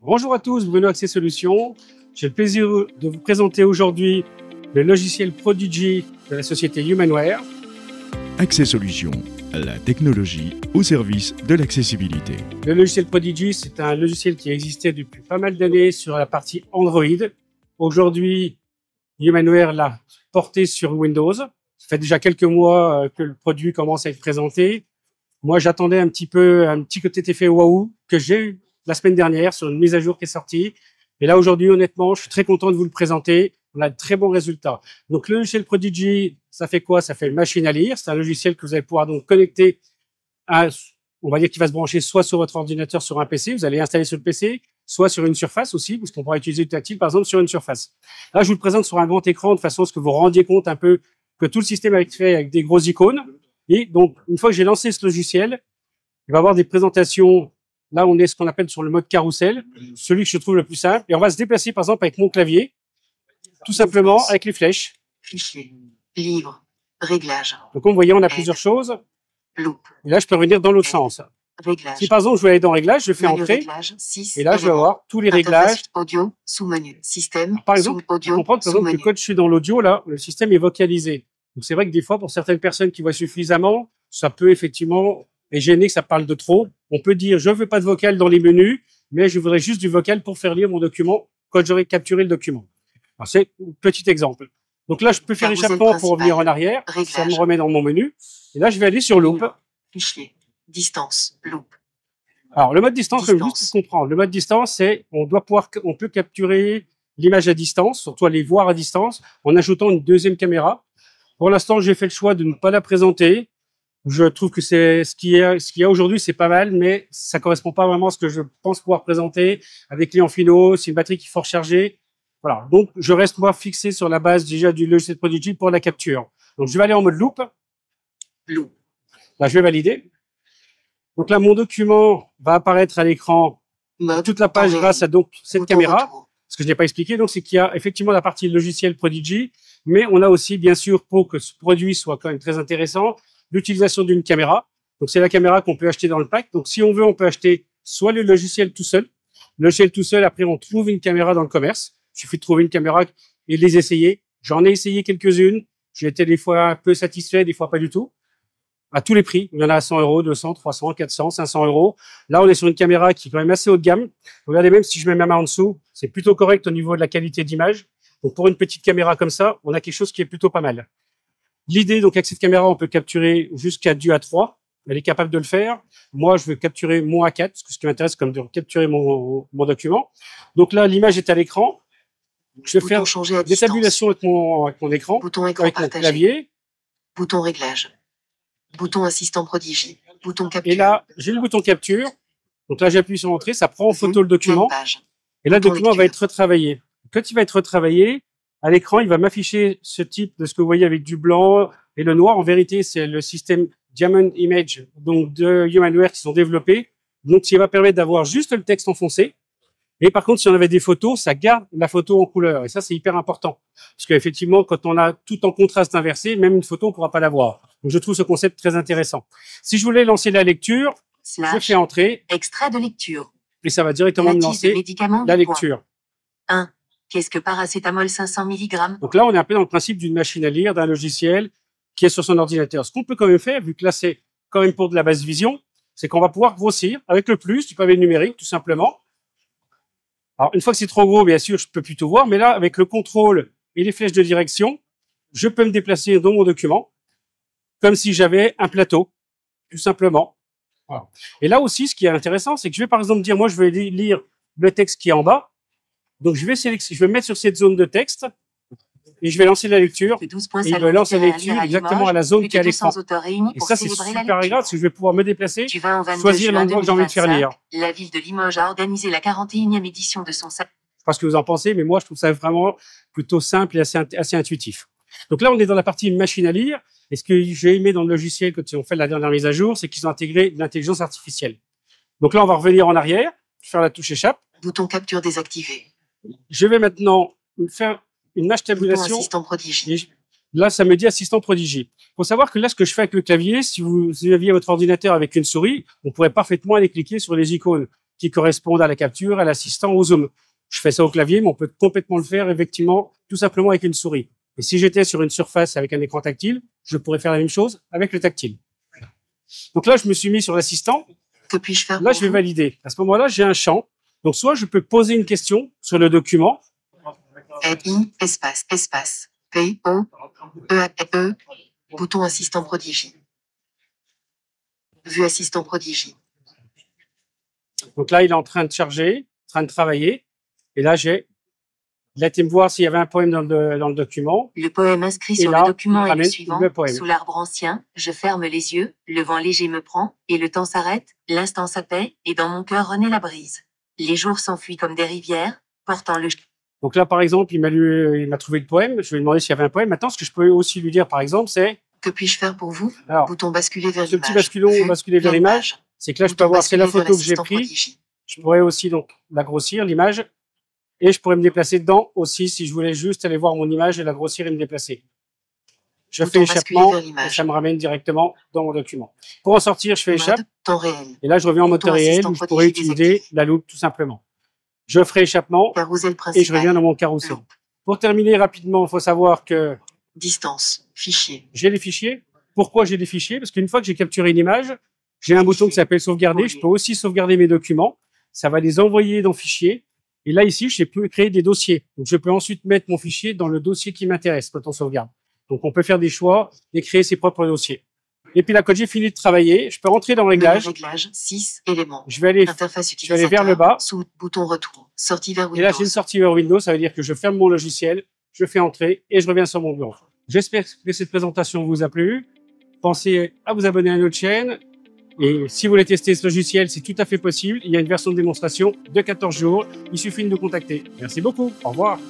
Bonjour à tous, Bruno Accès Solutions. J'ai le plaisir de vous présenter aujourd'hui le logiciel Prodigy de la société Humanware. Accès Solutions, la technologie au service de l'accessibilité. Le logiciel Prodigy, c'est un logiciel qui existait depuis pas mal d'années sur la partie Android. Aujourd'hui, Humanware l'a porté sur Windows. Ça fait déjà quelques mois que le produit commence à être présenté. Moi, j'attendais un petit côté effet waouh que j'ai eu la semaine dernière sur une mise à jour qui est sortie. Et là, aujourd'hui, honnêtement, je suis très content de vous le présenter. On a de très bons résultats. Donc, le logiciel Prodigy, ça fait quoi? Ça fait une machine à lire. C'est un logiciel que vous allez pouvoir donc connecter à, on va dire qu'il va se brancher soit sur votre ordinateur, sur un PC. Vous allez installer sur le PC, soit sur une surface aussi, parce qu'on pourra utiliser le tactile, par exemple, sur une surface. Là, je vous le présente sur un grand écran de façon à ce que vous rendiez compte un peu que tout le système est fait avec des grosses icônes. Et donc, une fois que j'ai lancé ce logiciel, il va y avoir des présentations. Là, on est ce qu'on appelle sur le mode carrousel, celui que je trouve le plus simple. Et on va se déplacer, par exemple, avec mon clavier, tout simplement avec les flèches. Fichier, livre, réglage. Donc, comme vous voyez, on a plusieurs choses. Loupe. Et là, je peux revenir dans l'autre sens. Réglage. Si, par exemple, je veux aller dans Réglages, je fais Menu Entrée. réglage, 6, Et là, je vais éléments. avoir tous les réglages. Interface audio, sous-menu, système, Par exemple, audio, on comprend, par exemple, que sous-menu. quand je suis dans l'audio, là, le système est vocalisé. Donc, c'est vrai que des fois, pour certaines personnes qui voient suffisamment, ça peut effectivement être gêné que ça parle de trop. On peut dire, je veux pas de vocal dans les menus, mais je voudrais juste du vocal pour faire lire mon document quand j'aurai capturé le document. Alors, c'est un petit exemple. Donc là, je peux faire Carousel échappement pour revenir en principal. arrière. Réglage. Ça me remet dans mon menu. Et là, je vais aller sur Loop. Fichier, distance, loupe. Alors, le mode distance, comme juste Distance. pour comprendre. Le mode distance, c'est, on peut capturer l'image à distance, surtout aller voir à distance, en ajoutant une deuxième caméra. Pour l'instant, j'ai fait le choix de ne pas la présenter. Je trouve que c'est ce qu'il y a aujourd'hui, c'est pas mal, mais ça correspond pas vraiment à ce que je pense pouvoir présenter avec clients finaux. C'est une batterie qui est fort chargée. Voilà. Donc, je reste moi fixé sur la base déjà du logiciel Prodigy pour la capture. Donc, je vais aller en mode loop. Loupe. Là, je vais valider. Donc là, mon document va apparaître à l'écran Mode. toute la page temps grâce à donc cette Bouton caméra. retour. Ce que je n'ai pas expliqué, donc, c'est qu'il y a effectivement la partie logiciel Prodigy, mais on a aussi, bien sûr, pour que ce produit soit quand même très intéressant, l'utilisation d'une caméra. Donc, c'est la caméra qu'on peut acheter dans le pack. Donc, si on veut, on peut acheter soit le logiciel tout seul. Le logiciel tout seul, après, on trouve une caméra dans le commerce. Il suffit de trouver une caméra et de les essayer. J'en ai essayé quelques-unes. J'ai été des fois un peu satisfait, des fois pas du tout. À tous les prix. Il y en a à 100 euros, 200, 300, 400, 500 euros. Là, on est sur une caméra qui est quand même assez haut de gamme. Regardez, même si je mets ma main en dessous, c'est plutôt correct au niveau de la qualité d'image. Donc, pour une petite caméra comme ça, on a quelque chose qui est plutôt pas mal. L'idée, donc, avec cette caméra, on peut capturer jusqu'à du A3. Elle est capable de le faire. Moi, je veux capturer mon A4, parce que ce qui m'intéresse, comme de capturer mon document. Donc là, l'image est à l'écran. Je vais Bouton faire changer à des distance. tabulations avec mon écran, Bouton écran avec mon partagé. clavier. Bouton réglage. Bouton assistant Prodigy. Bouton capture. Et là, j'ai le bouton capture. Donc là, j'appuie sur Entrée, ça prend en photo le document. Même page. Et là, le Bouton document va lecture. être retravaillé. Quand il va être retravaillé, à l'écran, il va m'afficher ce type de ce que vous voyez avec du blanc et le noir. En vérité, c'est le système Diamond Image, donc de Humanware qui sont développés. Donc, ça va permettre d'avoir juste le texte enfoncé. Et par contre, si on avait des photos, ça garde la photo en couleur. Et ça, c'est hyper important. Parce qu'effectivement, quand on a tout en contraste inversé, même une photo, on ne pourra pas la voir. Donc, je trouve ce concept très intéressant. Si je voulais lancer la lecture, je Slash. fais Entrée Extrait de lecture. et ça va directement me Notice de lancer médicaments. la du point. lecture. 1. Qu'est-ce que paracétamol 500 mg? Donc là, on est un peu dans le principe d'une machine à lire, d'un logiciel qui est sur son ordinateur. Ce qu'on peut quand même faire, vu que là, c'est quand même pour de la basse vision, c'est qu'on va pouvoir grossir avec le plus du pavé numérique, tout simplement. Alors, une fois que c'est trop gros, bien sûr, je peux plus tout voir, mais là, avec le contrôle et les flèches de direction, je peux me déplacer dans mon document comme si j'avais un plateau, tout simplement. Voilà. Et là aussi, ce qui est intéressant, c'est que je vais par exemple dire, moi, je vais lire le texte qui est en bas. Donc, je vais me mettre sur cette zone de texte et je vais lancer la lecture. De 12 points Et il salon me lance la littéraire lecture lire à exactement Limoges, à la zone plus qui est à de 200 l'écran. auteurs réunis Et pour ça, c'est célébrer la super agréable lecture. parce que je vais pouvoir me déplacer, Du 20 au 22 choisir juin l'endroit que j'ai envie de faire 2025, lire. la ville de Limoges a organisé la 41e édition de son salon. Je sais pas ce que vous en pensez, mais moi, je trouve ça vraiment plutôt simple et assez intuitif. Donc là, on est dans la partie machine à lire. Et ce que j'ai aimé dans le logiciel quand ils ont fait la dernière mise à jour, c'est qu'ils ont intégré de l'intelligence artificielle. Donc là, on va revenir en arrière, faire la touche échappe. Bouton capture désactivé. Je vais maintenant faire une image Bouton tabulation. assistant Prodigy. Et là, ça me dit assistant Prodigy. Il faut savoir que là, ce que je fais avec le clavier, si vous aviez votre ordinateur avec une souris, on pourrait parfaitement aller cliquer sur les icônes. qui correspondent à la capture, à l'assistant, au zoom. Je fais ça au clavier, mais on peut complètement le faire, effectivement, tout simplement avec une souris. Et si j'étais sur une surface avec un écran tactile, je pourrais faire la même chose avec le tactile. Donc là, je me suis mis sur l'assistant. Que puis-je faire Là, pour je vais vous? valider. À ce moment-là, j'ai un champ. Donc, soit je peux poser une question sur le document. I, espace, espace, P, O, E, E, bouton assistant prodigie. Vue assistant prodigie. Donc là, il est en train de charger, en train de travailler. Et là, il a été me voir s'il y avait un poème dans le document. Le poème inscrit Et sur là, le document il est le ramène suivant. le poème. Sous l'arbre ancien, je ferme les yeux, le vent léger me prend, et le temps s'arrête, l'instant s'apaise, et dans mon cœur renaît la brise. Les jours s'enfuient comme des rivières, portant le... Donc là, par exemple, il m'a trouvé le poème. Je lui ai demandé s'il y avait un poème. Maintenant, ce que je peux aussi lui dire, par exemple, c'est... Que puis-je faire pour vous? Alors, Bouton basculer vers ce l'image. petit basculon basculer vers l'image, c'est que là, je peux avoir, c'est la photo que j'ai prise. Je pourrais aussi donc la grossir, l'image, et je pourrais me déplacer dedans aussi si je voulais juste aller voir mon image et la grossir et me déplacer. Je fais échappement et ça me ramène directement dans mon document. Pour en sortir, je fais échappe. Temps réel. Et là, je reviens en mode réel où je pourrais utiliser la loupe tout simplement. Je ferai échappement et je reviens dans mon carrousel. Pour terminer rapidement, il faut savoir que distance, fichier. J'ai les fichiers. Pourquoi j'ai des fichiers? Parce qu'une fois que j'ai capturé une image, j'ai un bouton qui s'appelle sauvegarder. Je peux aussi sauvegarder mes documents. Ça va les envoyer dans fichier. Et là, ici, je peux créer des dossiers. Donc, je peux ensuite mettre mon fichier dans le dossier qui m'intéresse quand on sauvegarde. Donc, on peut faire des choix et créer ses propres dossiers. Et puis là, quand j'ai fini de travailler, je peux rentrer dans Réglages. Réglage, 6 éléments. Je vais aller vers le bas. Sous bouton retour. Sortie vers Windows. Et là, j'ai une sortie vers Windows. Ça veut dire que je ferme mon logiciel, je fais entrer et je reviens sur mon bureau. J'espère que cette présentation vous a plu. Pensez à vous abonner à notre chaîne. Et si vous voulez tester ce logiciel, c'est tout à fait possible. Il y a une version de démonstration de 14 jours. Il suffit de nous contacter. Merci beaucoup. Au revoir.